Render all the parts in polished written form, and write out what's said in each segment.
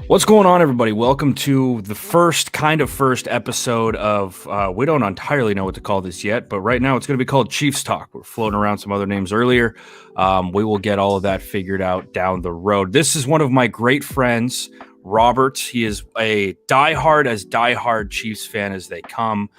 What's going on, everybody? Welcome to the first episode of, we don't entirely know what to call this yet, but right now it's going to be called Chiefs Talk. We're floating around some other names earlier. We will get all of that figured out down the road. This is one of my great friends, Robert. He is a diehard Chiefs fan as they come.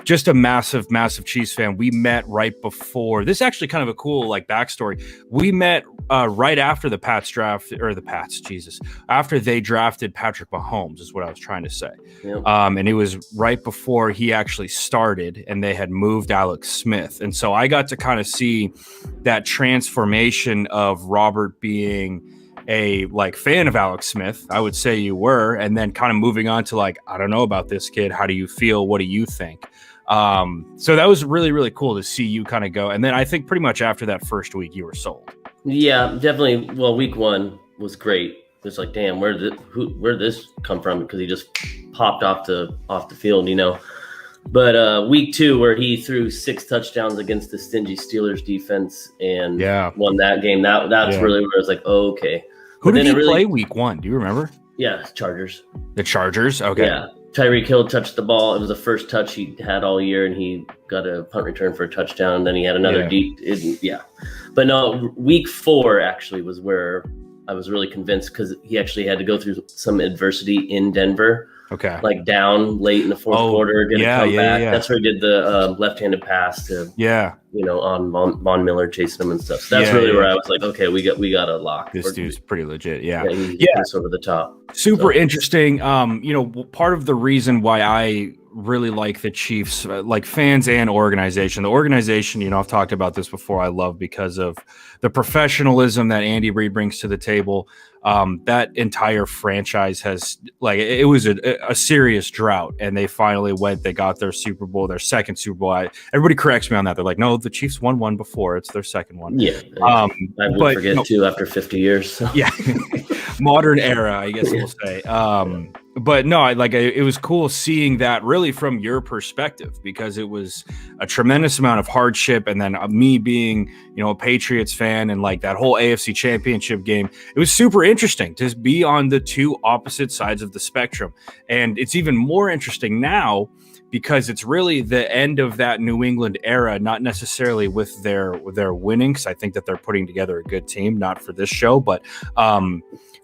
Just a massive Chiefs fan. We met right before. This is actually kind of a cool backstory. We met right after the Pats draft, or the Pats, Jesus, after they drafted Patrick Mahomes is what I was trying to say. Yep. And it was right before he actually started, and they had moved Alex Smith. And so I got to kind of see that transformation of Robert being a fan of Alex Smith. I would say you were, and then kind of moving on to I don't know about this kid. How do you feel? What do you think? So that was really cool to see you kind of go. And then I think pretty much after that first week, you were sold. Yeah, definitely. Well, week one was great. It was like, damn, where'd this come from? Because he just popped off the field, you know. But week two, where he threw 6 touchdowns against the stingy Steelers defense and won that game, that's really where I was like, oh, okay. Who did he play week one? Do you remember? Yeah, Chargers. The Chargers? Okay. Yeah. Tyreek Hill touched the ball. It was the first touch he had all year, and he got a punt return for a touchdown. Then he had another deep. But no, week 4 actually was where I was really convinced, because he actually had to go through some adversity in Denver. Okay. Down late in the fourth quarter, come back. Yeah. That's where he did the left-handed pass to, on Von Miller chasing him and stuff. So that's really where I was like, okay, we got a lock. This dude's pretty legit. Yeah. He's over the top. Super interesting. Part of the reason why I really like the Chiefs, fans and organization. The organization, I've talked about this before, I love because of the professionalism that Andy Reid brings to the table. That entire franchise has it was a serious drought, and they finally they got their Super Bowl, their second Super Bowl. Everybody corrects me on that. They're like, no, the Chiefs won one before. It's their second one. Yeah. I would forget too after 50 years. So. Yeah. Modern era, I guess we'll say. But no, it was cool seeing that really from your perspective, because it was a tremendous amount of hardship. And then me being, a Patriots fan, and that whole AFC Championship game, it was super interesting to be on the two opposite sides of the spectrum. And it's even more interesting now, because it's really the end of that New England era, not necessarily with their winning, because I think that they're putting together a good team, not for this show, but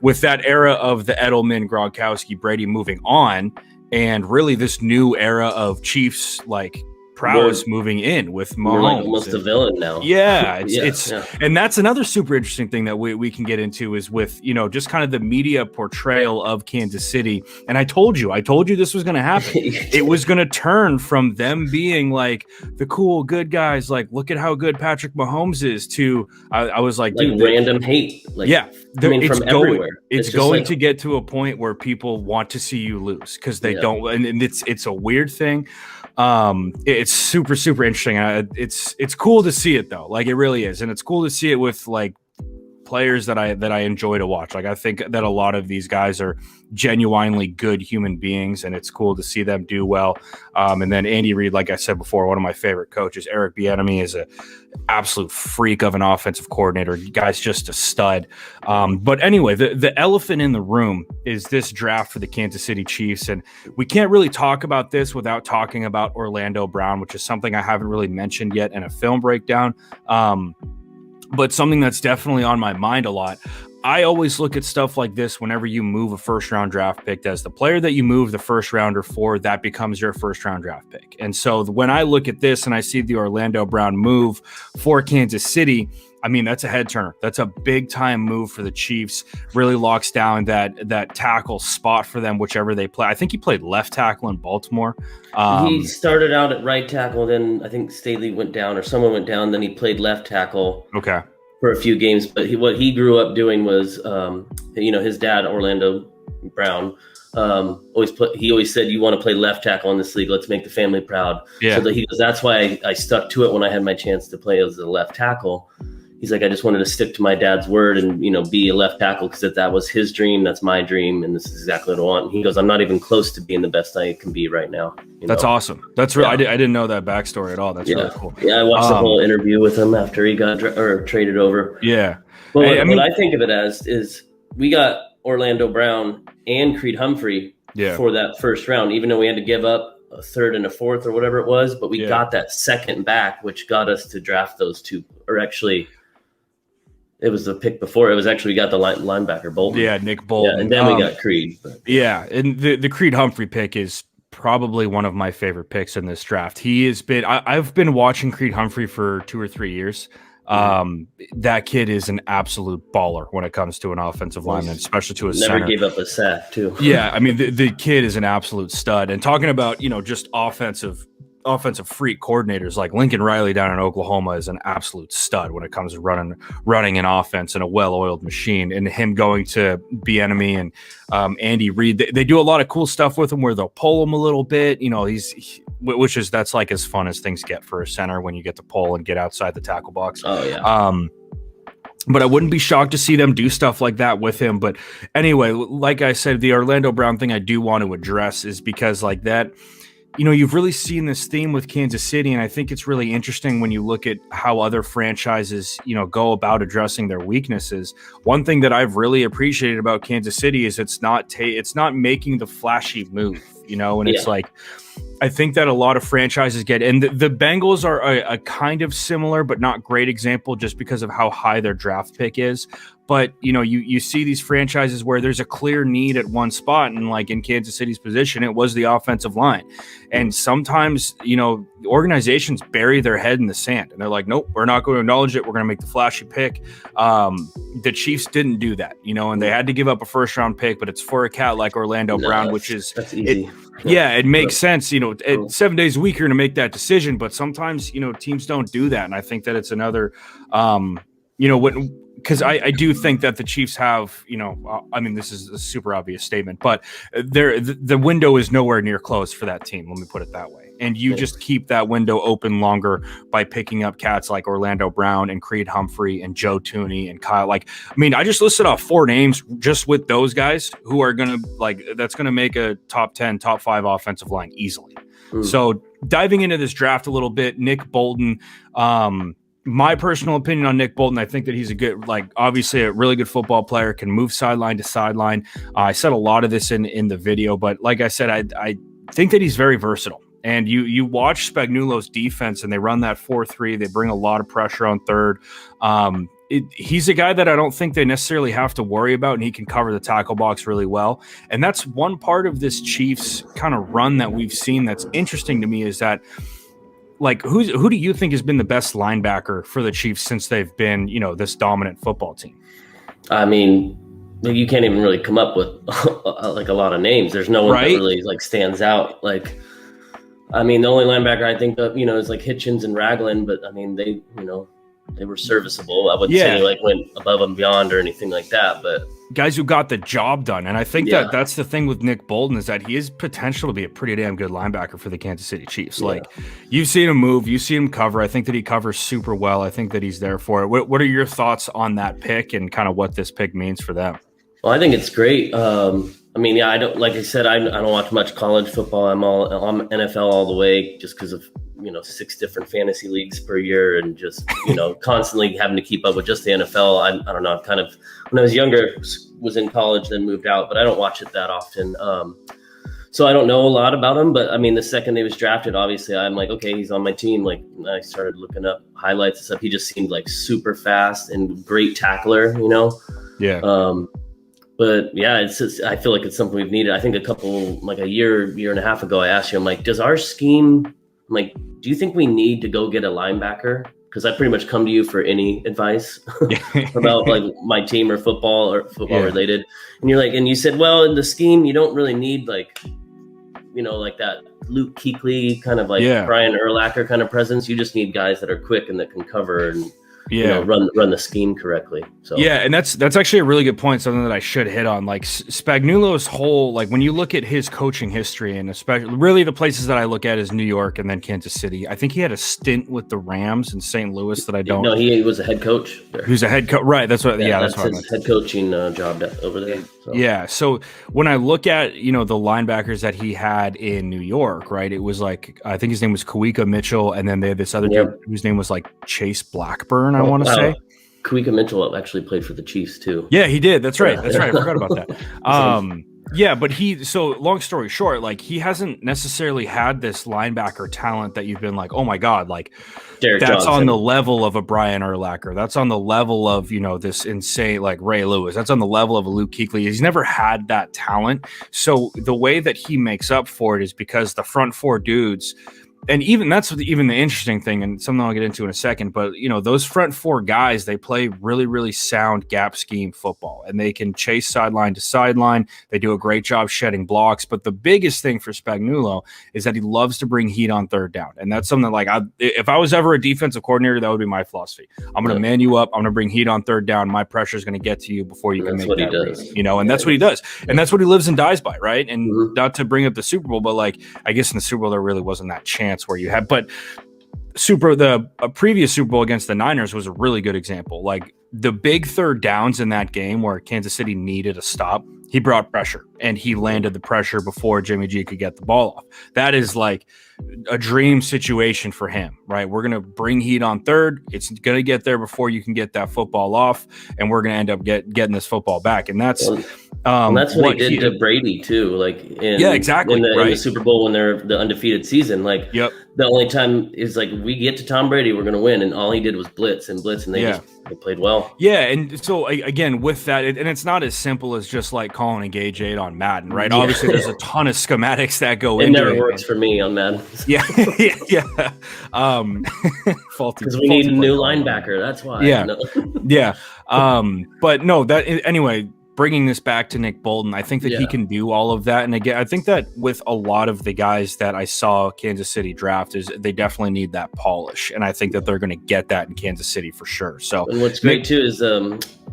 with that era of the Edelman, Gronkowski, Brady moving on, and really this new era of Chiefs prowess moving in with Mahomes. Almost a villain now. Yeah, and that's another super interesting thing that we can get into is with just kind of the media portrayal of Kansas City. And I told you this was going to happen. It was going to turn from them being the cool good guys, look at how good Patrick Mahomes is, to I was like, dude, random hate. From everywhere. It's going to get to a point where people want to see you lose, because they don't, and it's a weird thing. It's super interesting. It's cool to see it though. It really is. And it's cool to see it with players that I enjoy to watch. I think that a lot of these guys are genuinely good human beings, and it's cool to see them do well. And then Andy Reid, like I said before, one of my favorite coaches, Eric Bieniemy, is a absolute freak of an offensive coordinator. Guy's just a stud. But anyway, the elephant in the room is this draft for the Kansas City Chiefs. And we can't really talk about this without talking about Orlando Brown, which is something I haven't really mentioned yet in a film breakdown. But something that's definitely on my mind a lot. I always look at stuff like this whenever you move a first-round draft pick, as the player that you move the first-rounder for, that becomes your first-round draft pick. And so when I look at this and I see the Orlando Brown move for Kansas City, I mean, that's a head turner. That's a big-time move for the Chiefs. Really locks down that tackle spot for them, whichever they play. I think he played left tackle in Baltimore. He started out at right tackle, then I think Staley went down, or someone went down, then he played left tackle. Okay. For a few games, but what he grew up doing was, his dad, Orlando Brown, he always said, you want to play left tackle in this league, let's make the family proud. Yeah. So he goes, that's why I stuck to it when I had my chance to play as a left tackle. He's like, I just wanted to stick to my dad's word and, be a left tackle, because that was his dream. That's my dream. And this is exactly what I want. And he goes, I'm not even close to being the best I can be right now. That's awesome. That's really, I didn't know that backstory at all. That's really cool. Yeah. I watched the whole interview with him after he got traded over. Yeah. But what I think of it as is we got Orlando Brown and Creed Humphrey for that first round, even though we had to give up a third and a fourth or whatever it was, but we got that second back, which got us to draft those two. Or actually, it was the pick before. It was actually, we got the linebacker Bolton. Yeah, Nick Bolton. Yeah, and then we got Creed. But. Yeah, and the Creed Humphrey pick is probably one of my favorite picks in this draft. He has been, I've been watching Creed Humphrey for 2 or 3 years. That kid is an absolute baller when it comes to an offensive lineman, especially to a center. Never gave up a sack, too. Yeah, I mean, the kid is an absolute stud. And talking about, just offensive freak coordinators, like Lincoln Riley down in Oklahoma is an absolute stud when it comes to running an offense and a well-oiled machine. And him going to Bieniemy and Andy Reid, they do a lot of cool stuff with him where they'll pull him a little bit. That's like as fun as things get for a center when you get to pull and get outside the tackle box. Oh yeah. But I wouldn't be shocked to see them do stuff like that with him. But anyway, like I said, the Orlando Brown thing I do want to address is because like that. You've really seen this theme with Kansas City, and I think it's really interesting when you look at how other franchises, go about addressing their weaknesses. One thing that I've really appreciated about Kansas City is it's not making the flashy move, it's like, I think that a lot of franchises get, and the Bengals are a kind of similar but not great example just because of how high their draft pick is. But, you see these franchises where there's a clear need at one spot. And like in Kansas City's position, it was the offensive line. And sometimes, organizations bury their head in the sand and they're like, nope, we're not going to acknowledge it. We're going to make the flashy pick. The Chiefs didn't do that, and they had to give up a first round pick, but it's for a cat like Orlando Brown, which is that's easy. It makes sense. 7 days a week, you're going to make that decision. But sometimes, teams don't do that. And I think that it's another, because I do think that the Chiefs have, this is a super obvious statement, but the window is nowhere near closed for that team. Let me put it that way. And you just keep that window open longer by picking up cats like Orlando Brown and Creed Humphrey and Joe Tooney and Kyle. I just listed off 4 names just with those guys who are going to that's going to make a top 10, top 5 offensive line easily. So diving into this draft a little bit, Nick Bolton, my personal opinion on Nick Bolton, I think that he's a good, obviously a really good football player, can move sideline to sideline. I said a lot of this in the video, but like I said, I think that he's very versatile. And you watch Spagnuolo's defense and they run that 4-3. They bring a lot of pressure on third. He's a guy that I don't think they necessarily have to worry about, and he can cover the tackle box really well. And that's one part of this Chiefs kind of run that we've seen that's interesting to me is that, who do you think has been the best linebacker for the Chiefs since they've been, this dominant football team? I mean, you can't even really come up with a lot of names. There's no one that really stands out. The only linebacker I think of, is Hitchens and Ragland, but I mean, they were serviceable. I wouldn't say went above and beyond or anything like that, but guys who got the job done. And I think that's the thing with Nick Bolton is that he has potential to be a pretty damn good linebacker for the Kansas City Chiefs. You've seen him move, you've seen him cover. I think that he covers super well. I think that he's there for it. What are your thoughts on that pick and kind of what this pick means for them? Well, I think it's great. I don't, like I said, I don't watch much college football. I'm NFL all the way just because of, 6 different fantasy leagues per year and just, constantly having to keep up with just the NFL. I don't know. I've kind of, when I was younger, was in college, then moved out, but I don't watch it that often. So I don't know a lot about him, but I mean, the second he was drafted, obviously I'm like, okay, he's on my team. I started looking up highlights and stuff. He just seemed super fast and great tackler, Yeah. But yeah, it's just, I feel like it's something we've needed. I think a year and a half ago, I asked you, I'm like, does our scheme, do you think we need to go get a linebacker? Because I pretty much come to you for any advice about my team or football related. And you're and you said, well, in the scheme, you don't really need that Luke Kuechly kind of Brian Urlacher kind of presence. You just need guys that are quick and that can cover and run the scheme correctly. So and that's actually a really good point, something that I should hit on. Spagnuolo's whole, when you look at his coaching history, and especially really the places that I look at is New York and then Kansas City. I think he had a stint with the Rams in St. Louis that I don't. No, he was a head coach there. He was a head coach, right? That's what. That's what his head coaching job over there. So. Yeah. So when I look at the linebackers that he had in New York, right? It was I think his name was Kawika Mitchell, and then they had this other dude whose name was Chase Blackburn. I want to say. Kuika Mitchell actually played for the Chiefs too. Yeah, he did. That's right. That's right. I forgot about that. Yeah, but so long story short, like he hasn't necessarily had this linebacker talent that you've been like, oh my God, like Derek that's Johnson. on the level of a Brian Urlacher. That's on the level of, this insane, like Ray Lewis. That's on the level of a Luke Kuechly. He's never had that talent. So the way that he makes up for it is because the front four dudes, and even that's even the interesting thing, and something I'll get into in a second, but those front four guys, they play really, really sound gap scheme football, and they can chase sideline to sideline. They do a great job shedding blocks. But the biggest thing for Spagnuolo is that he loves to bring heat on third down. And that's something like if I was ever a defensive coordinator, that would be my philosophy. I'm going to man you up. I'm going to bring heat on third down. My pressure is going to get to you before you can make that read, and that's what he does. And that's what he lives and dies by, right? And not to bring up the Super Bowl, but like I guess in the Super Bowl there really wasn't that chance where you had, but a previous Super Bowl against the Niners was a really good example. Like the big third downs in that game where Kansas City needed a stop, he brought pressure and he landed the pressure before Jimmy G could get the ball off. That is like a dream situation for him, right? We're going to bring heat on third. It's going to get there before you can get that football off, and we're going to end up getting this football back. And that's that's what he did to Brady too. Like in the Super Bowl when they're the undefeated season. Like the only time is like we get to Tom Brady, we're going to win, and all he did was blitz, and they played well. Yeah, and so again with that, and it's not as simple as just like calling a gauge 8 on Madden, right? Obviously, there's a ton of schematics that go into it. It never works for me on Madden. Yeah. Faulty because we need a new linebacker. That's why. Yeah. But no, that anyway. Bringing this back to Nick Bolton, I think that he can do all of that. And again, I think that with a lot of the guys that I saw Kansas City draft is they definitely need that polish. And I think that they're going to get that in Kansas City for sure. So and what's great too is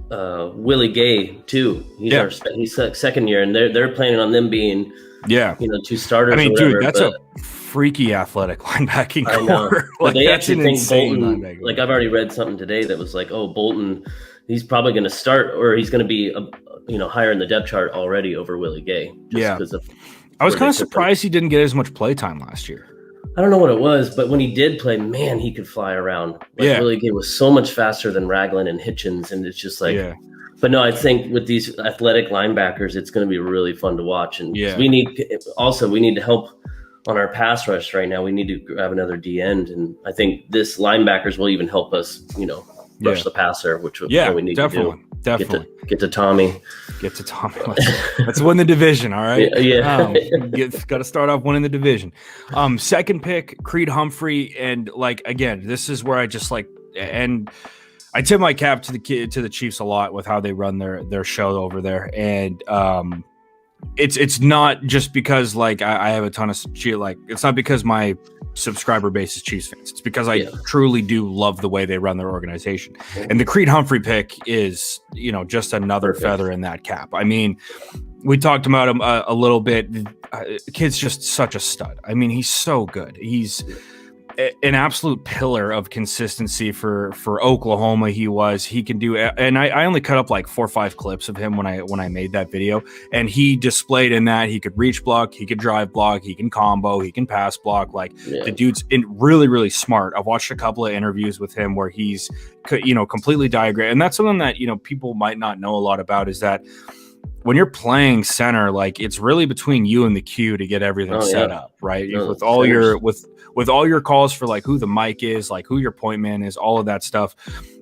Willie Gay too. He's second year, and they're planning on them being two starters. I mean, dude, that's a freaky athletic linebacking core. But they actually think Bolton. Like I've already read something today that was like, oh, Bolton, he's probably going to start, or he's going to be higher in the depth chart already over Willie Gay. I was kind of surprised he didn't get as much play time last year. I don't know what it was, but when he did play, man, he could fly around. Willie Gay was so much faster than Ragland and Hitchens, and it's just like. But no, I think with these athletic linebackers, it's going to be really fun to watch, and we need to help on our pass rush right now. We need to grab another D end, and I think this linebackers will even help us, rush the passer, which we need to do. Definitely. Get to Tommy. Let's win the division, all right? Got to start off winning the division. Second pick, Creed Humphrey, and like again, this is where I just like and I tip my cap to the Chiefs a lot with how they run their show over there, and it's not just because like I have a ton of it's not because my subscriber base is Chiefs fans. It's because I truly do love the way they run their organization. And the Creed Humphrey pick is, just another feather in that cap. I mean, we talked about him a little bit. The kid's just such a stud. I mean, he's so good. He's an absolute pillar of consistency for Oklahoma. He can do, and I only cut up like 4 or 5 clips of him when I made that video, and he displayed in that he could reach block, he could drive block, he can combo, he can pass block. The dude's really, really smart. I've watched a couple of interviews with him where he's, completely diagram. And that's something that, people might not know a lot about is that when you're playing center, like it's really between you and the Q to get everything set up, right? With all your calls for like who the mic is, like who your point man is, all of that stuff,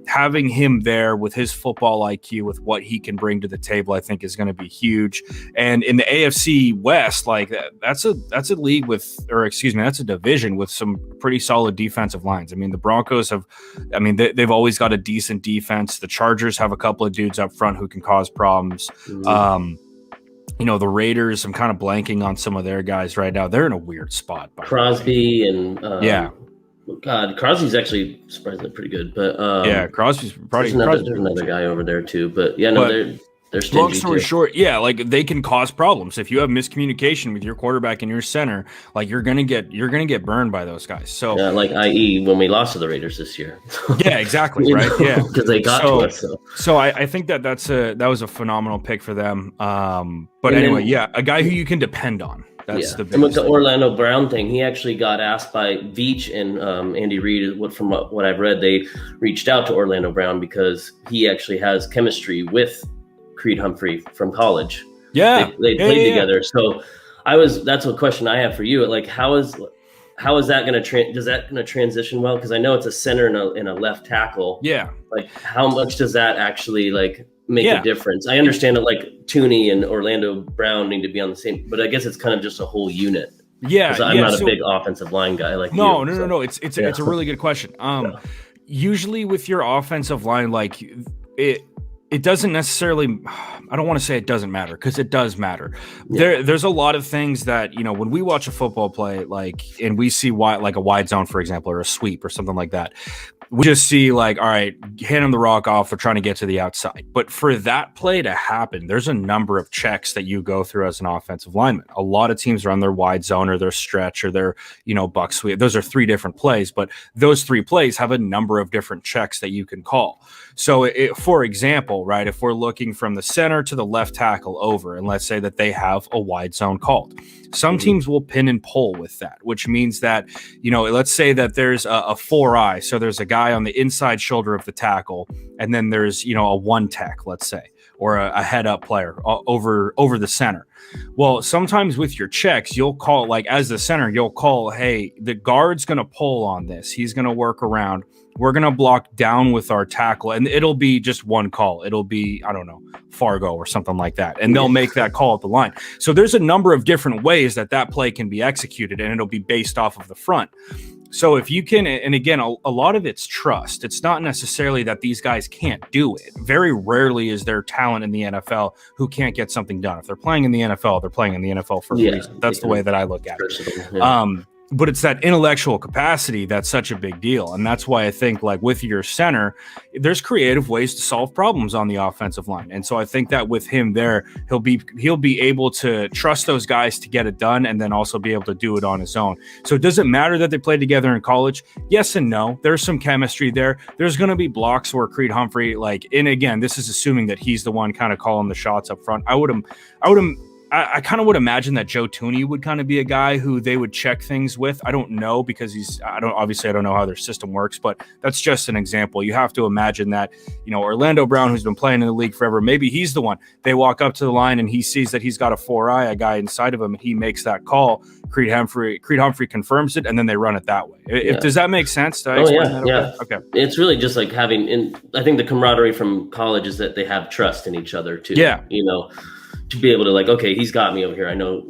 having him there with his football IQ, with what he can bring to the table, I think is going to be huge. And in the AFC West, like that's a league that's a division with some pretty solid defensive lines. I mean, the Broncos they've always got a decent defense. The Chargers have a couple of dudes up front who can cause problems. The Raiders, I'm kind of blanking on some of their guys right now. They're in a weird spot. Crosby and Crosby's actually surprisingly pretty good. But Crosby's probably there's another guy over there too. But they're stingy. Long story short, like they can cause problems if you have miscommunication with your quarterback and your center. Like you're gonna get burned by those guys. So like i.e. when we lost to the Raiders this year. Yeah, exactly. Right. Yeah, because they got to us. So I think that was a phenomenal pick for them. But anyway, a guy who you can depend on. That's the biggest and with the thing. Orlando Brown thing, he actually got asked by Veach and Andy Reid. From what I've read, they reached out to Orlando Brown because he actually has chemistry with Creed Humphrey from college. Yeah, they played together. So that's a question I have for you. Like, how is that going to does that going to transition well? Because I know it's a center and a left tackle. Yeah. Like, how much does that actually like make a difference? I understand that like Tooney and Orlando Brown need to be on the same, but I guess it's kind of just a whole unit. Yeah, I'm not a big offensive line guy like no. It's a really good question. Usually with your offensive line, like it doesn't necessarily, I don't want to say it doesn't matter, because it does matter. There's a lot of things that, when we watch a football play, like, and we see like a wide zone, for example, or a sweep or something like that, we just see like, all right, hand them the rock off. They're trying to get to the outside. But for that play to happen, there's a number of checks that you go through as an offensive lineman. A lot of teams run their wide zone or their stretch or their, buck sweep. Those are 3 different plays, but those 3 plays have a number of different checks that you can call. So for example, right, if we're looking from the center to the left tackle over, and let's say that they have a wide zone called, some teams will pin and pull with that, which means that, let's say that there's a 4-eye. So there's a guy on the inside shoulder of the tackle, and then there's, a 1 tech, let's say, or a head up player over the center. Well, sometimes with your checks, you'll call, like as the center, you'll call, hey, the guard's going to pull on this. He's going to work around. We're going to block down with our tackle, and it'll be just one call. It'll be, I don't know, Fargo or something like that. And they'll make that call at the line. So there's a number of different ways that play can be executed, and it'll be based off of the front. So if you can, and again, a lot of it's trust. It's not necessarily that these guys can't do it. Very rarely is there talent in the NFL who can't get something done. If they're playing in the NFL, they're playing in the NFL for a reason. That's the way that I look at it. Yeah. But it's that intellectual capacity that's such a big deal. And that's why I think, like, with your center, there's creative ways to solve problems on the offensive line. And so I think that with him there, he'll be able to trust those guys to get it done, and then also be able to do it on his own. So does it matter that they played together in college? Yes and no. There's some chemistry there. There's going to be blocks where Creed Humphrey, like, and again, this is assuming that he's the one kind of calling the shots up front. I kind of would imagine that Joe Tooney would kind of be a guy who they would check things with. I don't know, because I don't know how their system works, but that's just an example. You have to imagine that, Orlando Brown, who's been playing in the league forever, maybe he's the one. They walk up to the line and he sees that he's got a 4-eye, a guy inside of him, and he makes that call. Creed Humphrey confirms it, and then they run it that way. Does that make sense? Did I explain that? Okay. It's really just like I think the camaraderie from college is that they have trust in each other too. Yeah. To be able to, like, okay, he's got me over here. I know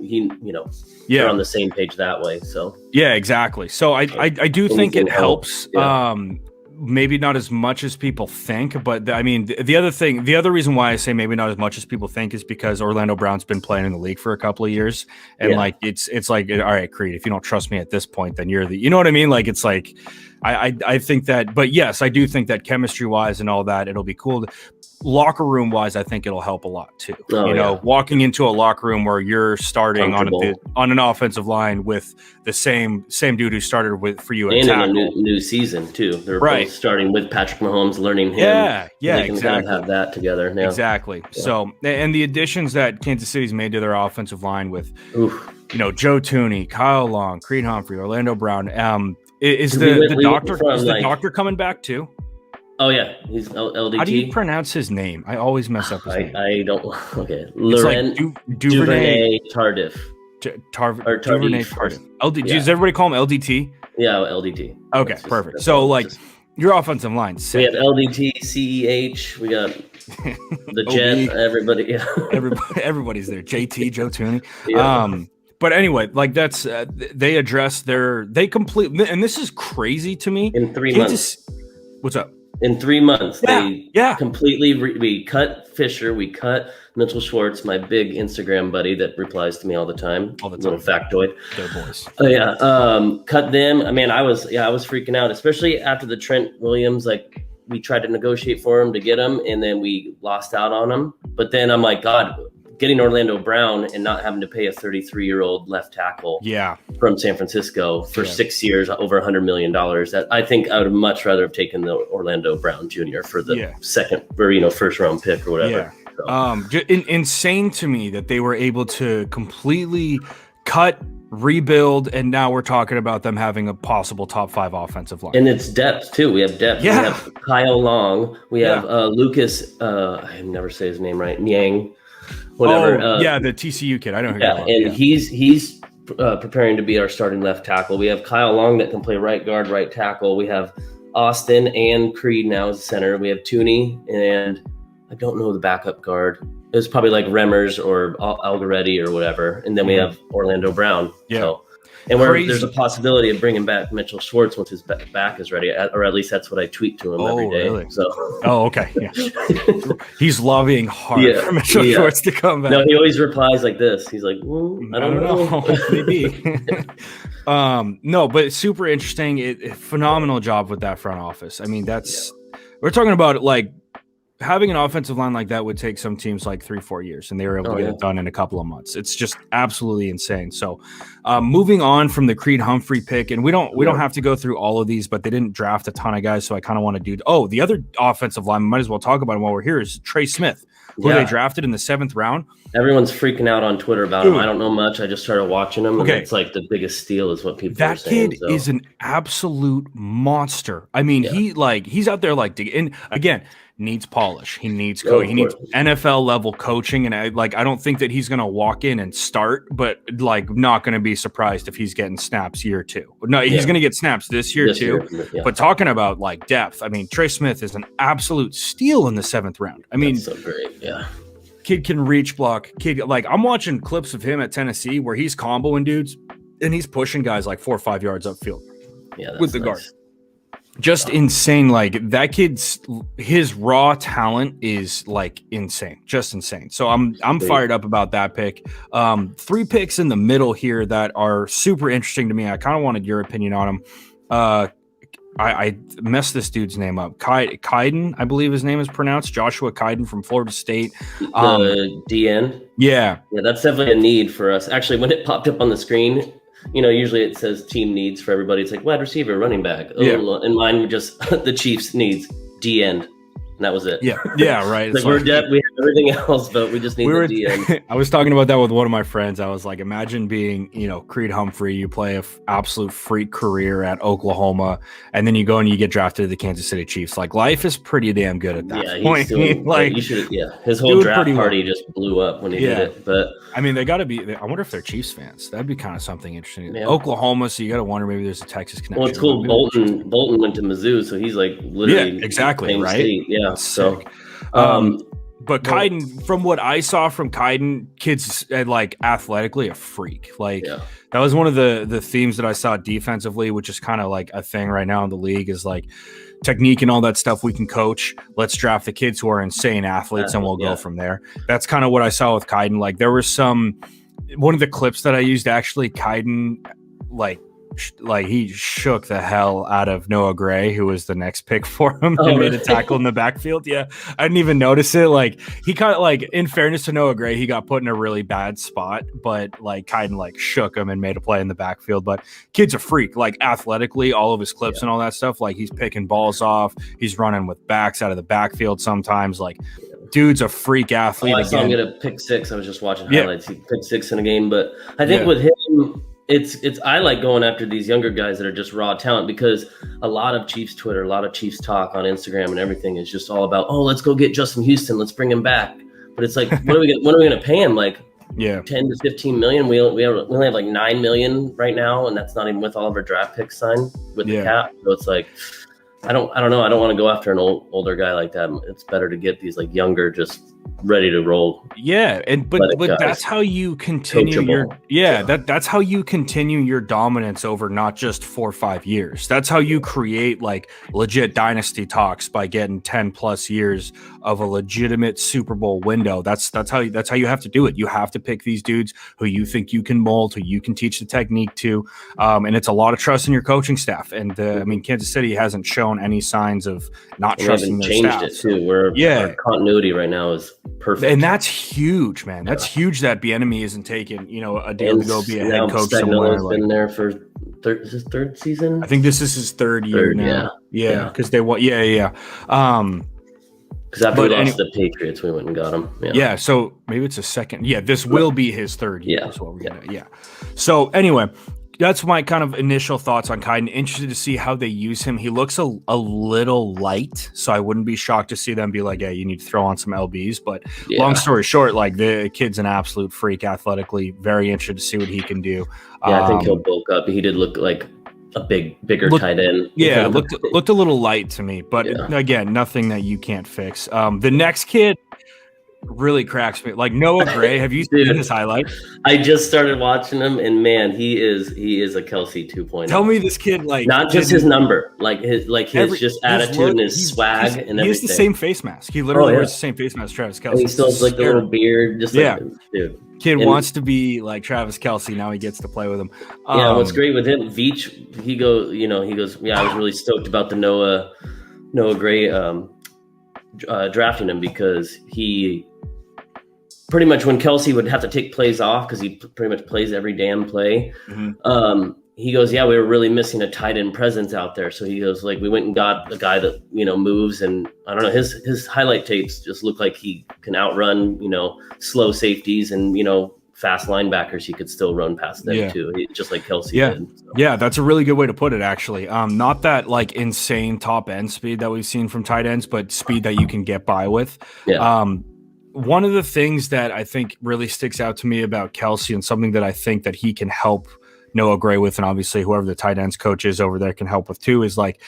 they're on the same page that way. So yeah, exactly. So I do think it helps. Yeah. Maybe not as much as people think, but I mean, the other reason why I say maybe not as much as people think is because Orlando Brown's been playing in the league for a couple of years, and like it's like, all right, Creed, if you don't trust me at this point, then you're you know what I mean? Like, it's like I think that, but yes, I do think that chemistry wise and all that, it'll be cool. Locker room wise, I think it'll help a lot too. Walking into a locker room where you're starting on an offensive line with the same dude who started for you, and in a new season too. They're both starting with Patrick Mahomes, learning him. Yeah, they can exactly. kind of have that together now. Exactly. Yeah. So, and the additions that Kansas City's made to their offensive line with, Joe Tooney, Kyle Long, Creed Humphrey, Orlando Brown. Is the doctor coming back too? Oh yeah, he's LDT. How do you pronounce his name? I always mess up his name. I don't. Okay, Duvernay Tardif. Duvernay Tardif. LDT. Does everybody call him LDT? Yeah, LDT. Okay, perfect. So like your offensive line. We have LDT, CEH. We got the Jet. Everybody. Yeah. Everybody's there. JT, Joe Tooney. Yeah. But anyway, like that's they address they complete, and this is crazy to me. In 3 months. What's up? In 3 months, they completely we cut Fisher, we cut Mitchell Schwartz, my big Instagram buddy that replies to me all the time. Little factoid. They're boys. Oh yeah, cut them. I mean, I was freaking out, especially after the Trent Williams. Like, we tried to negotiate for him to get him, and then we lost out on him. But then I'm like, God, getting Orlando Brown and not having to pay a 33-year-old left tackle from San Francisco for 6 years, over $100 million. That I think I would much rather have taken the Orlando Brown Jr. for the second or first round pick or whatever. Yeah. So. Insane to me that they were able to completely cut, rebuild, and now we're talking about them having a possible top 5 offensive line. And it's depth too. We have depth. Yeah. We have Kyle Long. We have Lucas. I never say his name right. Nyang, whatever. The TCU kid. I know who you're talking about. He's preparing to be our starting left tackle. We have Kyle Long that can play right guard, right tackle. We have Austin and Creed now as center. We have Tooney, and I don't know the backup guard. It was probably like Remmers or Algaretti or whatever. And then we have Orlando Brown. Yeah. So, and there's a possibility of bringing back Mitchell Schwartz once his back is ready, or at least that's what I tweet to him every day. Really? So. Okay. Yeah. He's lobbying hard for Mitchell Schwartz to come back. No, he always replies like this. He's like, I don't know. Maybe. No, but it's super interesting. Phenomenal job with that front office. I mean, we're talking about like having an offensive line like that would take some teams like 3-4 years, and they were able to get it done in a couple of months. It's just absolutely insane. So moving on from the Creed Humphrey pick, and we don't have to go through all of these, but they didn't draft a ton of guys. So I kind of want to do, the other offensive line, might as well talk about him while we're here, is Trey Smith, who they drafted in the 7th round. Everyone's freaking out on Twitter about him. I don't know much. I just started watching him. And it's like the biggest steal is what people are saying. That kid is an absolute monster. I mean, he's out there like digging. And again, needs polish. He needs he needs NFL level coaching. And I don't think that he's going to walk in and start, but like not going to be surprised if he's getting snaps year 2. No, he's going to get snaps this year too. But talking about like depth, I mean, Trey Smith is an absolute steal in the 7th round. I mean, that's so great. Yeah. Kid can reach block. I'm watching clips of him at Tennessee where he's comboing dudes and he's pushing guys like 4 or 5 yards upfield with the guard. Just insane. Like that his raw talent is like insane, just insane. So I'm fired up about that pick. 3 picks in the middle here that are super interesting to me. I kind of wanted your opinion on them. I messed this dude's name up. Kaindoh, I believe his name is pronounced. Joshua Kaindoh from Florida State. The DN. Yeah, that's definitely a need for us. Actually, when it popped up on the screen, usually it says team needs for everybody. It's like wide receiver, running back. And mine just the Chiefs needs D end. And that was it. Yeah, right. Like we're dead. We have everything else, but we just need the D end. I was talking about that with one of my friends. I was like, imagine being, Creed Humphrey. You play an absolute freak career at Oklahoma, and then you go and you get drafted to the Kansas City Chiefs. Like life is pretty damn good at that point. His whole draft party just blew up when he did it. But I mean, they got to be. I wonder if they're Chiefs fans. That'd be kind of something interesting. Yeah. Oklahoma, so you got to wonder maybe there's a Texas connection. Well, it's cool. Bolton went to Mizzou, so he's like literally exactly right. State. Yeah. So, but Kaindoh, from what I saw from Kaindoh, kids like athletically a freak. That was one of the themes that I saw defensively, which is kind of like a thing right now in the league is like technique and all that stuff we can coach. Let's draft the kids who are insane athletes and we'll go from there. That's kind of what I saw with Kaindoh. Like there was one of the clips that I used actually, Kaindoh like he shook the hell out of Noah Gray, who was the next pick for him, and made a tackle in the backfield. Yeah, I didn't even notice it. Like he kind of like, in fairness to Noah Gray, he got put in a really bad spot, but like Kaindoh like shook him and made a play in the backfield. But kid's a freak, like athletically, all of his clips and all that stuff. Like he's picking balls off, he's running with backs out of the backfield sometimes. Like dude's a freak athlete. I saw him get a pick 6. I was just watching highlights. He picked 6 in a game, but I think with him. It's I like going after these younger guys that are just raw talent, because a lot of Chiefs Twitter, a lot of Chiefs talk on Instagram and everything is just all about, let's go get Justin Houston, let's bring him back. But it's like, when are we going to pay him? Like 10 to 15 million. We only have like 9 million right now, and that's not even with all of our draft picks signed with the cap. So it's like, I don't know. I don't want to go after an older guy like that. It's better to get these like younger, just ready to roll. Yeah, but that's how you continue that's how you continue your dominance over not just 4 or 5 years. That's how you create like legit dynasty talks, by getting 10 plus years of a legitimate Super Bowl window. That's how you have to do it. You have to pick these dudes who you think you can mold, who you can teach the technique to, and it's a lot of trust in your coaching staff. And I mean, Kansas City hasn't shown any signs of not trusting their staff. It too. Our continuity right now is perfect, and that's huge, man. That's huge that Bieniemy isn't taking a deal to go be a head coach somewhere. Been there for is his 3rd season. I think this is his 3rd year now. Yeah, because they want. Because Because after we lost the Patriots, we went and got him. Yeah. So maybe it's a second. Yeah, this will be his third year. Is what we're gonna. Yeah. So anyway, that's my kind of initial thoughts on Kaindoh. Interested to see how they use him. He looks a little light, so I wouldn't be shocked to see them be like, "Yeah, you need to throw on some lbs." But long story short, like the kid's an absolute freak athletically. Very interested to see what he can do. Yeah, I think he'll bulk up. He did look like a bigger tight end. Yeah, looked a little light to me, but again, nothing that you can't fix. The next kid really cracks me. Like Noah Gray, have you seen his highlight? I just started watching him, and man, he is a Kelsey 2.0. Tell me this kid, like, not just his number, his just attitude and his swag and everything. He has the same face mask. He literally wears the same face mask, Travis Kelce. And he still has like the little beard, just like dude. Kid wants to be like Travis Kelce. Now he gets to play with him. What's great with him, Veach, he goes, I was really stoked about the Noah Gray drafting him, because he pretty much, when Kelce would have to take plays off, because he pretty much plays every damn play. He goes, we were really missing a tight end presence out there. So he goes, like, we went and got a guy that, moves, and I don't know, his highlight tapes just look like he can outrun, slow safeties and, fast linebackers. He could still run past them too, just like Kelce did. So. Yeah, that's a really good way to put it, actually. Not that like insane top end speed that we've seen from tight ends, but speed that you can get by with. One of the things that I think really sticks out to me about Kelce, and something that I think that he can help Noah Gray with, and obviously whoever the tight ends coach is over there can help with too, is like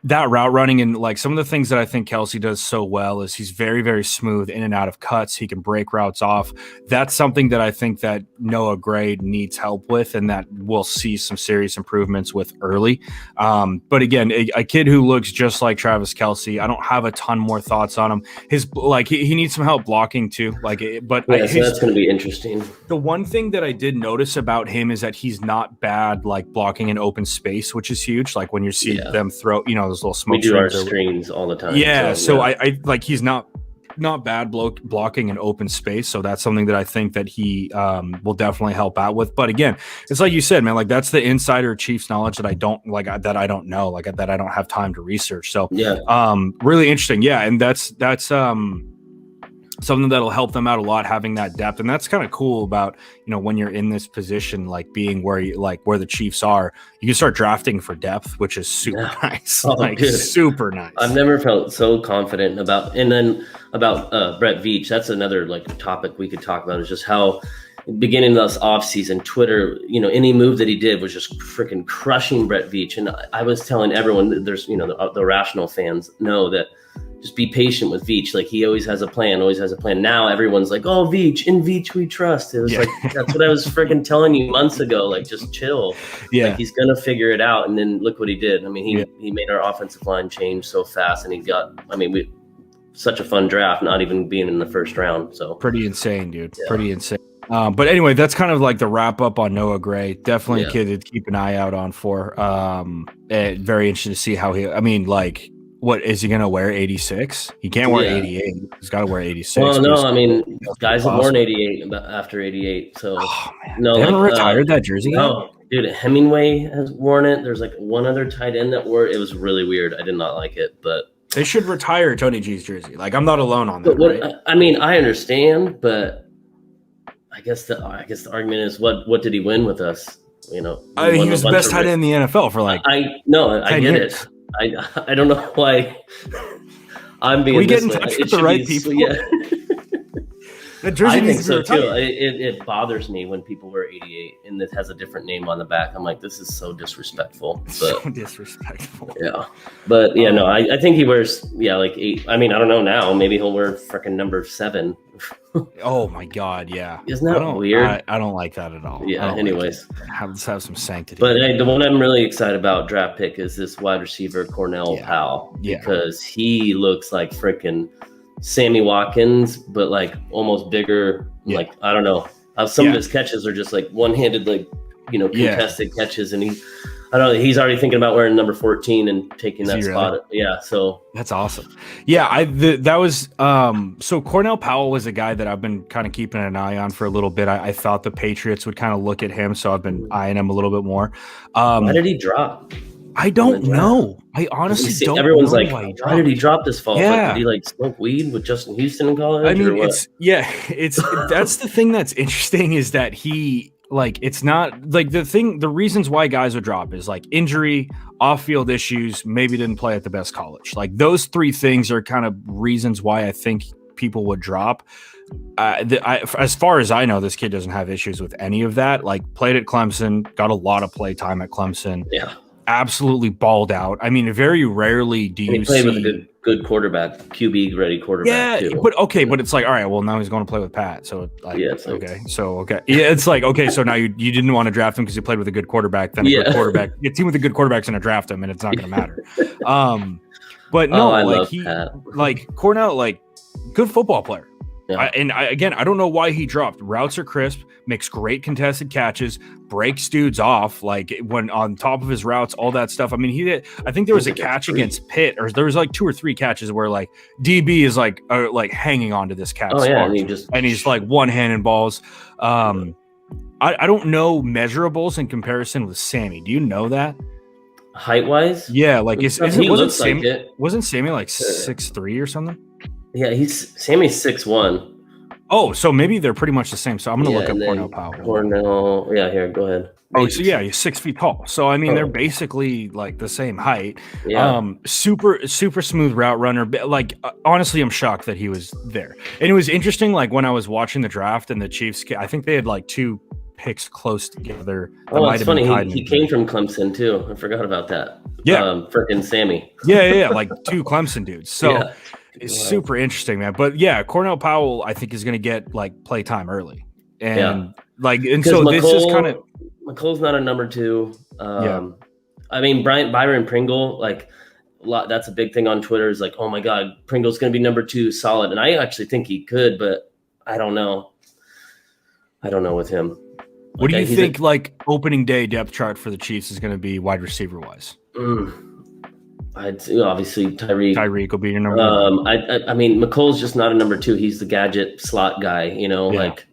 that route running. And like some of the things that I think Kelce does so well is he's very, very smooth in and out of cuts. He can break routes off. That's something that I think that Noah Gray needs help with, and that we'll see some serious improvements with early. But again, a kid who looks just like Travis Kelce. I don't have a ton more thoughts on him. He needs some help blocking too. So that's going to be interesting. The one thing that I did notice about him is that he's not bad like blocking in open space, which is huge. Like when you see them throw, those little smoke. We do our screens all the time. I like he's not bad blocking in open space. So that's something that I think that he will definitely help out with. But again, it's like you said, man, like that's the insider Chiefs knowledge that I don't know, like that I don't have time to research. So really interesting. Yeah. And that's something that'll help them out a lot, having that depth. And that's kind of cool about, when you're in this position, like being where the Chiefs are, you can start drafting for depth, which is super nice. Super nice. I've never felt so confident about Brett Veach. That's another like topic we could talk about, is just how beginning of this offseason, Twitter, any move that he did was just freaking crushing Brett Veach. And I was telling everyone that there's, the rational fans know that just be patient with Veach. Like he always has a plan. Now everyone's like, oh, Veach, in Veach we trust. It was like, that's what I was freaking telling you months ago. Like, just chill. Yeah. Like he's going to figure it out. And then look what he did. I mean, he made our offensive line change so fast, and such a fun draft, not even being in the first round. So pretty insane, dude. Yeah. Pretty insane. But anyway, that's kind of like the wrap up on Noah Gray. Definitely a kid to keep an eye out on for. Very interested to see how what is he going to wear? 86? He can't wear 88. He's got to wear 86. Well, no, guys have worn 88 after 88. So, no, they haven't retired that jersey. No, dude, Hemingway has worn it. There's like one other tight end that wore it. It was really weird. I did not like it, but they should retire Tony G's jersey. Like, I'm not alone on that. Right? I understand, but I guess the argument is what did he win with us? He was the best tight end in the NFL for like. I get years. it. I don't know why I'm being. We get in touch with the right people. Yeah, that jersey I think needs to be so too. It bothers me when people wear 88 and it has a different name on the back. I'm like, this is so disrespectful. So disrespectful. Yeah, but no, I think he wears like 8. I mean, I don't know now. Maybe he'll wear freaking number 7. Oh my God, yeah. Isn't that weird? I don't like that at all. Yeah. Anyways, let's have some sanctity. But the one I'm really excited about draft pick is this wide receiver Cornell Powell, because he looks like freaking Sammy Watkins, but like almost bigger. Like, I don't know. Some of his catches are just like one-handed, like contested catches, and I don't know. He's already thinking about wearing number 14 and taking that spot. Really? Yeah, so that's awesome. Yeah, that was so Cornell Powell was a guy that I've been kind of keeping an eye on for a little bit. I thought the Patriots would kind of look at him, so I've been eyeing him a little bit more. Why did he drop? I don't know. I honestly don't. Everyone's know like, why did he drop this fall? Yeah. Like, did he like smoke weed with Justin Houston in college? I mean, or what? that's the thing that's interesting is that he like it's not like the reasons why guys would drop is like injury, off-field issues, maybe didn't play at the best college. Like those three things are kind of reasons why I think people would drop. As far as I know, this kid doesn't have issues with any of that. Like played at Clemson, got a lot of play time at Clemson. Yeah. Absolutely balled out. I mean, very rarely do you play see with a good quarterback, QB ready quarterback. Yeah, too. but it's like, all right, well now he's going to play with Pat. So like, it's like, okay. Yeah, it's like, okay, so now you didn't want to draft him because he played with a good quarterback. Then a good quarterback, a team with a good quarterback's going to draft him, and it's not going to matter. But no, like Cornell, like good football player. Yeah. I don't know why he dropped. Routes are crisp, makes great contested catches, breaks dudes off like when on top of his routes, all that stuff. I mean, I think there was a catch against Pitt, or there was like 2 or 3 catches where like DB is like hanging on to this catch. Oh yeah, and he's like one-handed balls. I don't know measurables in comparison with Sammy. Do you know that? Height wise? Yeah, like wasn't Sammy like Yeah. 6'3" or something? Yeah, Sammy's 6'1". Oh, so maybe they're pretty much the same. So I'm going to look up Cornell Powell. Here, go ahead. Oh, so yeah, he's 6 feet tall. So I mean, they're basically like the same height. Yeah. Super smooth route runner. Like honestly, I'm shocked that he was there. And it was interesting. Like when I was watching the draft and the Chiefs, I think they had like 2 picks close together. It's funny. He came from Clemson too. I forgot about that. Yeah, freaking Sammy. Yeah, like 2 Clemson dudes. So. Yeah. It's super interesting, man. But yeah, Cornell Powell, I think, is going to get like play time early, and so this is kind of McColl's not a number 2. I mean, Byron Pringle, like that's a big thing on Twitter. Is like, oh my God, Pringle's going to be number 2, solid, and I actually think he could, but I don't know. I don't know with him. What do you think? Like opening day depth chart for the Chiefs is going to be wide receiver wise. Obviously Tyreek will be your number 1. I mean, McColl's just not a number 2. He's the gadget slot guy, like,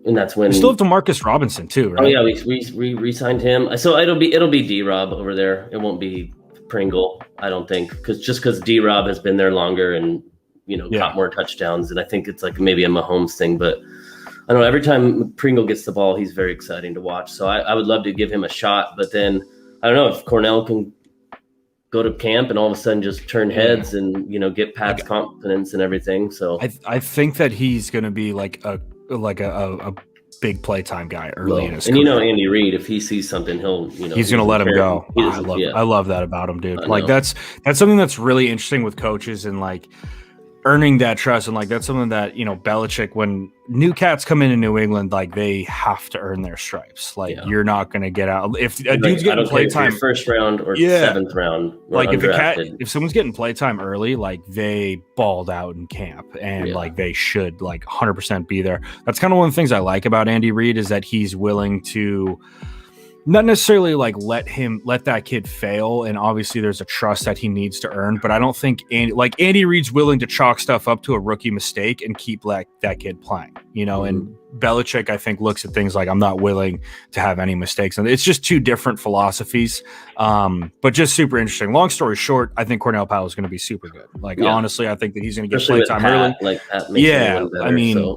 and that's when we still have DeMarcus Robinson too, right? Oh yeah, we re-signed him. So it'll be D-Rob over there. It won't be Pringle, I don't think, because D-Rob has been there longer and caught more touchdowns, and I think it's like maybe a Mahomes thing, but I don't know. Every time Pringle gets the ball, he's very exciting to watch. So I would love to give him a shot, but then I don't know if Cornell can go to camp and all of a sudden just turn heads and get Pat's confidence and everything. So I think that he's going to be like a big playtime guy early in his career. And Andy Reid, if he sees something, he's going to let him go. I love that about him, dude. Like that's something that's really interesting with coaches and like earning that trust. And like that's something that Belichick, when new cats come into New England, like they have to earn their stripes. Like you're not going to get out if a dude's getting playtime first round or 7th round. Like if someone's getting playtime early, like they balled out in camp and like they should like 100% be there. That's kind of one of the things I like about Andy Reid is that he's willing to not necessarily like let that kid fail, and obviously there's a trust that he needs to earn, but I don't think Andy Reid's willing to chalk stuff up to a rookie mistake and keep like that kid playing, and Belichick I think looks at things like I'm not willing to have any mistakes, and it's just 2 different philosophies, but just super interesting. Long story short, I think Cornell Powell is going to be super good. Honestly, I think that he's going to get play time early. I mean,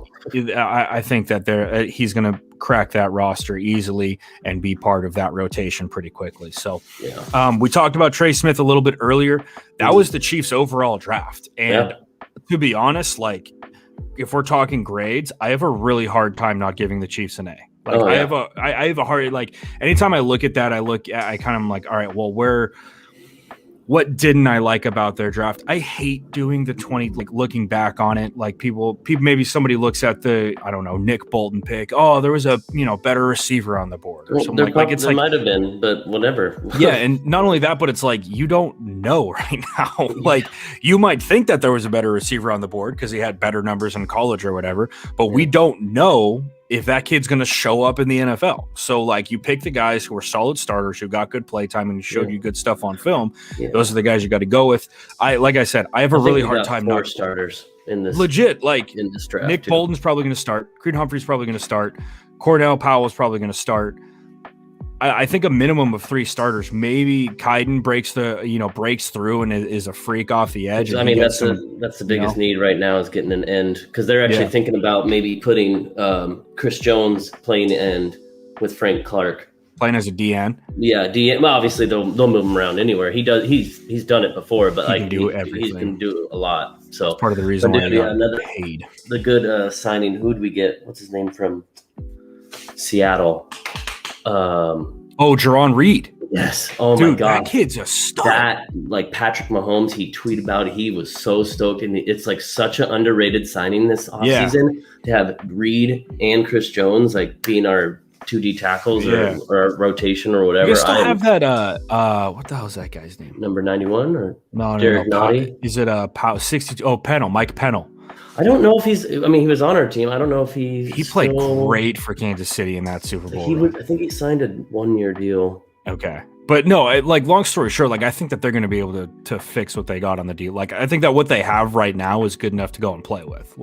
I think that he's going to crack that roster easily and be part of that rotation pretty quickly. So we talked about Trey Smith a little bit earlier. That was the Chiefs overall draft. And to be honest, like if we're talking grades, I have a really hard time not giving the Chiefs an A. Like I have a hard, like anytime I look at that, I kind of am like, all right, well, what didn't I like about their draft? I hate doing the 20, like looking back on it, like people, maybe somebody looks at the, I don't know, Nick Bolton pick. Oh, there was a, better receiver on the board or something there might have been, but whatever. Yeah. And not only that, but it's like, you don't know right now. Like you might think that there was a better receiver on the board because he had better numbers in college or whatever, but we don't know if that kid's going to show up in the NFL. So like you pick the guys who are solid starters, who got good play time and showed you good stuff on film. Those are the guys you got to go with. Like I said, I have a really hard time. 4 starters in this legit, like in this draft. Nick Bolton's probably going to start. Creed Humphrey's probably going to start. Cornell Powell's probably going to start. I think a minimum of 3 starters. Maybe Kaindoh breaks through and is a freak off the edge. I mean, that's the biggest need right now is getting an end, because they're actually thinking about maybe putting Chris Jones playing end with Frank Clark playing as a DN. Yeah, DN. Well, obviously they'll move him around anywhere. He does. He's done it before, but he can do everything. He can do a lot. So it's part of the reason why another paid. The good signing. Who'd we get? What's his name from Seattle? Jaron Reed. Yes. Oh, dude, my God. That kid's a star. That, like Patrick Mahomes, he tweeted about it. He was so stoked. And it's like such an underrated signing this offseason to have Reed and Chris Jones like being our 2D tackles or rotation or whatever. You still have that, what the hell is that guy's name? Number 91 or no. Is it 62? Oh, Pennell, Mike Pennell. I don't know if he was on our team. I don't know if he played great for Kansas City in that Super Bowl. I think he signed a 1-year deal. Okay. But no, long story short, I think that they're going to be able to fix what they got on the deal. I think that what they have right now is good enough to go and play with.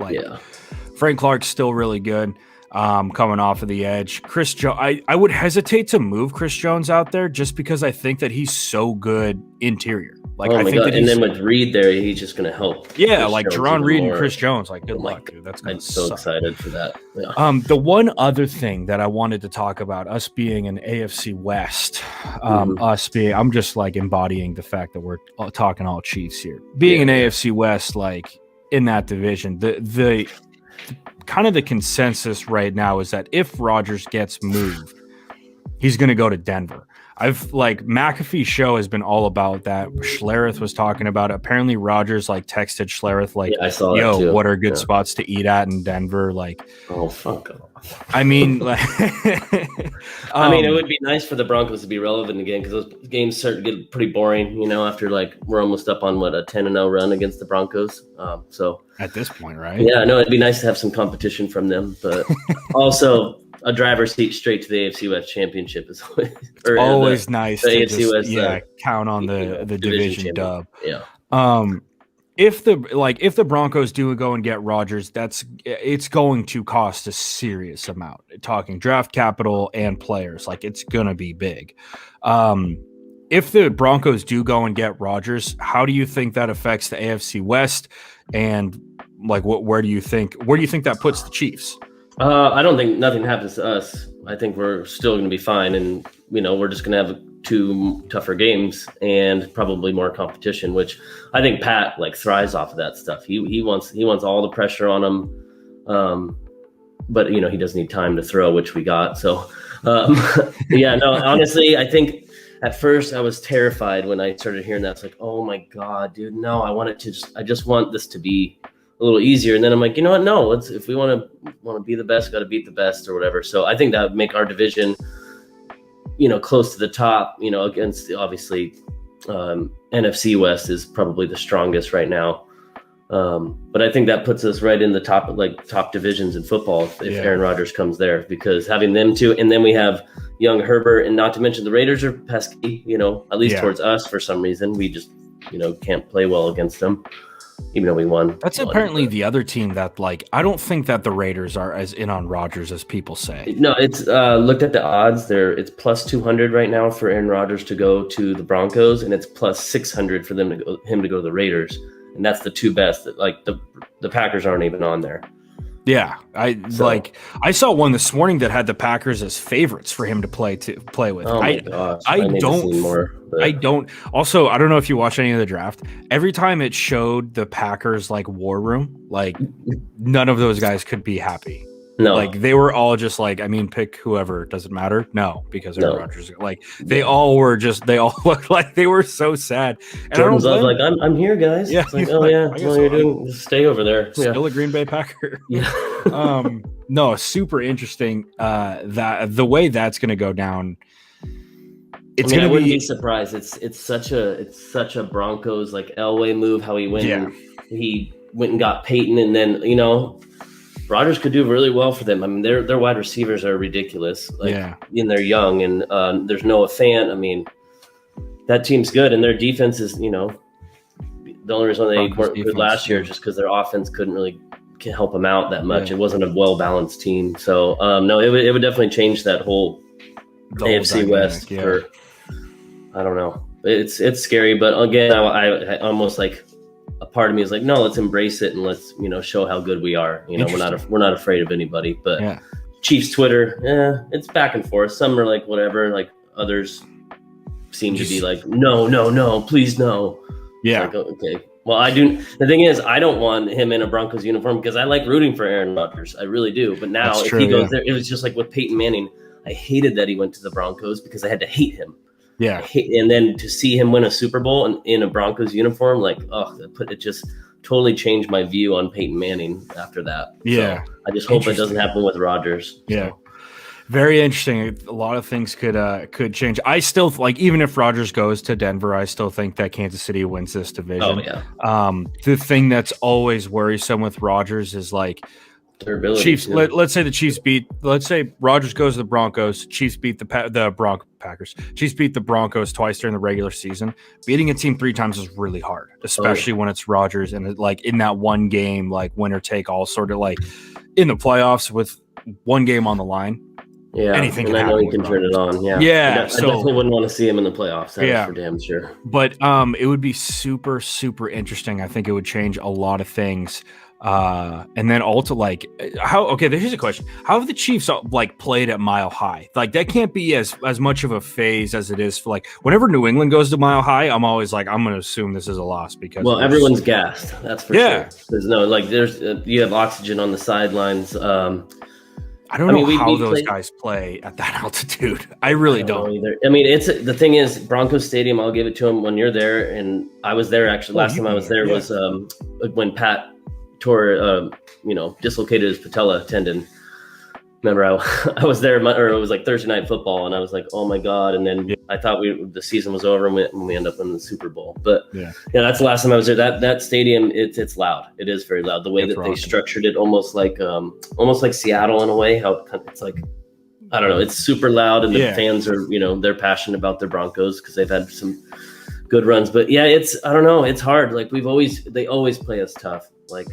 Frank Clark's still really good, coming off of the edge. Chris Jones, I would hesitate to move Chris Jones out there just because I think that he's so good interior. I think God. And then with Reed there, he's just going to help. Yeah, Jerron Reed and Chris Jones. Good luck, dude. That's I'm so excited for that. Yeah. The one other thing that I wanted to talk about, us being an AFC West, I'm just embodying the fact that we're talking all Chiefs here. Being an AFC West, in that division, the kind of the consensus right now is that if Rodgers gets moved, he's going to go to Denver. McAfee's show has been all about that. Schlereth was talking about it. Apparently Rodgers texted Schlereth I saw that too. What are good spots to eat at in Denver? Oh, fuck off. I mean, it would be nice for the Broncos to be relevant again, because those games start to get pretty boring, after we're almost up on a 10-0 run against the Broncos. So at this point, right? Yeah, no, it'd be nice to have some competition from them, but also a driver's seat straight to the AFC West championship is always nice. The to AFC West, count on the division dub. Yeah. If the Broncos do go and get Rodgers, it's going to cost a serious amount. Talking draft capital and players, it's gonna be big. If the Broncos do go and get Rodgers, how do you think that affects the AFC West? And where do you think that puts the Chiefs? I don't think nothing happens to us. I think we're still going to be fine, and we're just going to have 2 tougher games and probably more competition, which I think Pat thrives off of that stuff. He wants all the pressure on him, but he does need time to throw, which we got. So honestly, I think at first I was terrified when I started hearing that. It's oh my God, dude, no, I just want this to be a little easier. And then I'm you know what? No, if we want to be the best, got to beat the best or whatever. So I think that would make our division, close to the top, against obviously NFC West is probably the strongest right now. But I think that puts us right in the top divisions in football if Aaron Rodgers comes there, because having them too, and then we have young Herbert, and not to mention the Raiders are pesky, at least towards us for some reason. We just, can't play well against them, even though we won. That's apparently the other team that I don't think that the Raiders are as in on Rodgers as people say. No, it's looked at the odds there. It's plus 200 right now for Aaron Rodgers to go to the Broncos, and it's plus 600 for him to go to the Raiders. And that's the 2 best. The Packers aren't even on there. Yeah, I saw one this morning that had the Packers as favorites for him to play with. Oh my gosh! I don't. Also, I don't know if you watch any of the draft. Every time it showed the Packers war room, none of those guys could be happy. No, they were all just pick whoever, doesn't matter. No, because Aaron Rodgers. They all looked like they were so sad. And Jordan's I'm here, guys. Yeah, you're doing. Just stay over there. Still a Green Bay Packer. Yeah. No, super interesting. That the way that's going to go down. I wouldn't be surprised. It's such a Broncos Elway move. How he went. Yeah. He went and got Peyton, and then Rodgers could do really well for them. I mean, their wide receivers are ridiculous. And they're young, and there's Noah Fant. That team's good, and their defense is, the only reason they weren't good last year is just because their offense couldn't really help them out that much. It wasn't a well-balanced team. So, no, it would definitely change that whole AFC West for, I don't know. It's scary, but again, I almost like a part of me is like, no, let's embrace it and let's, show how good we are. We're not afraid of anybody, but Chiefs Twitter, it's back and forth. Some are like, whatever, like others seem to be like, no, please no. Yeah. Like, okay. Well, I do. The thing is, I don't want him in a Broncos uniform because I like rooting for Aaron Rodgers. I really do. But now if he goes there, it was just like with Peyton Manning. I hated that he went to the Broncos because I had to hate him. Yeah. And then to see him win a Super Bowl in a Broncos uniform, like, it just totally changed my view on Peyton Manning after that. Yeah. So I just hope it doesn't happen with Rodgers. Yeah. So. Very interesting. A lot of things could change. I still like, even if Rodgers goes to Denver, I still think that Kansas City wins this division. Oh yeah. The thing that's always worrisome with Rodgers is like Chiefs. Let's say the Chiefs let's say Rodgers goes to the Broncos. Chiefs beat the Packers. Chiefs beat the Broncos twice during the regular season. Beating a team 3 times is really hard, especially when it's Rodgers and like in that one game, like winner take all, sort of like in the playoffs with one game on the line. Yeah, anything can happen. I know he can turn it on. Yeah, I definitely wouldn't want to see him in the playoffs. That's for damn sure. But it would be super, super interesting. I think it would change a lot of things. And then also like how? Okay, here's a question: how have the Chiefs like played at Mile High? Like that can't be as much of a phase as it is for like whenever New England goes to Mile High. I'm always like, I'm going to assume this is a loss because everyone's gassed. That's for sure. There's no you have oxygen on the sidelines. I don't know how those guys play at that altitude. I really don't. Either. I mean, the thing is, Broncos Stadium, I'll give it to him when you're there. And I was there actually. Last time I was there was when Pat tore, dislocated his patella tendon. Remember, I was there, or it was like Thursday Night Football, and I was like, oh my God. And then I thought the season was over when we end up in the Super Bowl. But that's the last time I was there. That stadium, it's loud. It is very loud. The way that they structured it, almost like Seattle in a way. How it's like, I don't know. It's super loud, and the fans are, they're passionate about their Broncos because they've had some good runs. But I don't know. It's hard. Like they always play us tough. Like.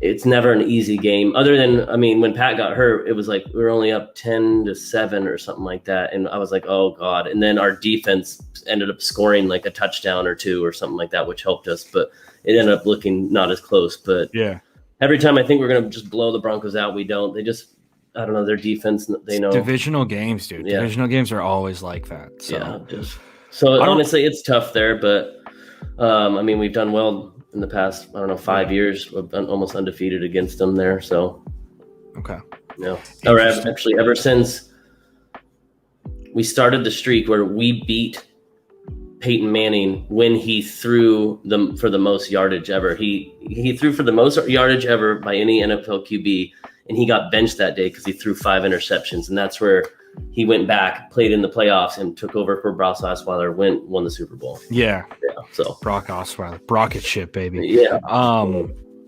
It's never an easy game other than, when Pat got hurt, it was like, we were only up 10-7 or something like that. And I was like, oh God. And then our defense ended up scoring like a touchdown or 2 or something like that, which helped us, but it ended up looking not as close. But every time I think we're going to just blow the Broncos out, we don't. They just, I don't know, their defense, they know. Divisional games, dude. Yeah. Divisional games are always like that. So. So honestly, it's tough there, but we've done well in the past, 5 years, we've been almost undefeated against them there. So, okay. Yeah. Or actually, ever since we started the streak where we beat Peyton Manning when he threw them for the most yardage ever. He threw for the most yardage ever by any NFL QB, and he got benched that day because he threw 5 interceptions, and that's where he went back, played in the playoffs, and took over for Brock Osweiler, won the Super Bowl. Yeah. So Brock Osweiler, Brocket shit, baby. Yeah.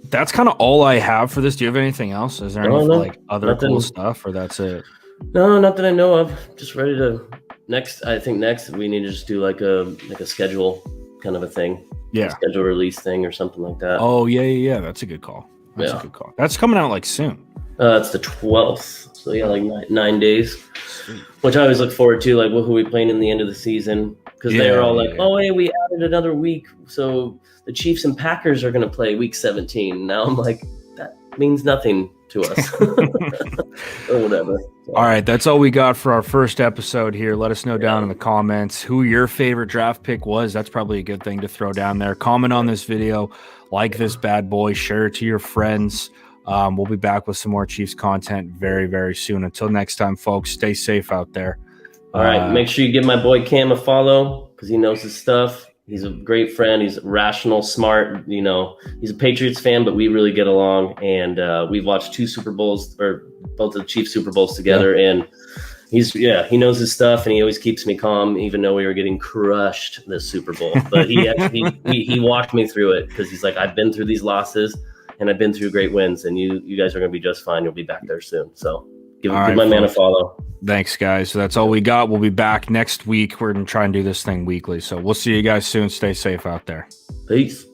That's kind of all I have for this. Do you have anything else? Is there any other cool stuff, or that's it? No, not that I know of. Just ready to next. I think next we need to just do like a schedule kind of a thing. Yeah. Schedule release thing or something like that. Oh yeah. That's a good call. That's a good call. That's coming out like soon. It's the 12th. So like 9 days, which I always look forward to. Like, who are we playing in the end of the season? Because they were all like, oh, hey, we added another week. So the Chiefs and Packers are going to play week 17. Now I'm like, that means nothing to us or whatever. So. All right. That's all we got for our first episode here. Let us know down in the comments who your favorite draft pick was. That's probably a good thing to throw down there. Comment on this video, like this bad boy, share it to your friends. We'll be back with some more Chiefs content very, very soon. Until next time, folks, stay safe out there. All right. Make sure you give my boy Cam a follow because he knows his stuff. He's a great friend. He's rational, smart. He's a Patriots fan, but we really get along. And we've watched 2 Super Bowls, or both of the Chiefs Super Bowls together. Yeah. And he knows his stuff, and he always keeps me calm, even though we were getting crushed this Super Bowl. But he walked me through it because he's like, I've been through these losses. And I've been through great wins, and you guys are going to be just fine. You'll be back there soon. So give my man a follow. Thanks, guys. So that's all we got. We'll be back next week. We're going to try and do this thing weekly. So we'll see you guys soon. Stay safe out there. Peace.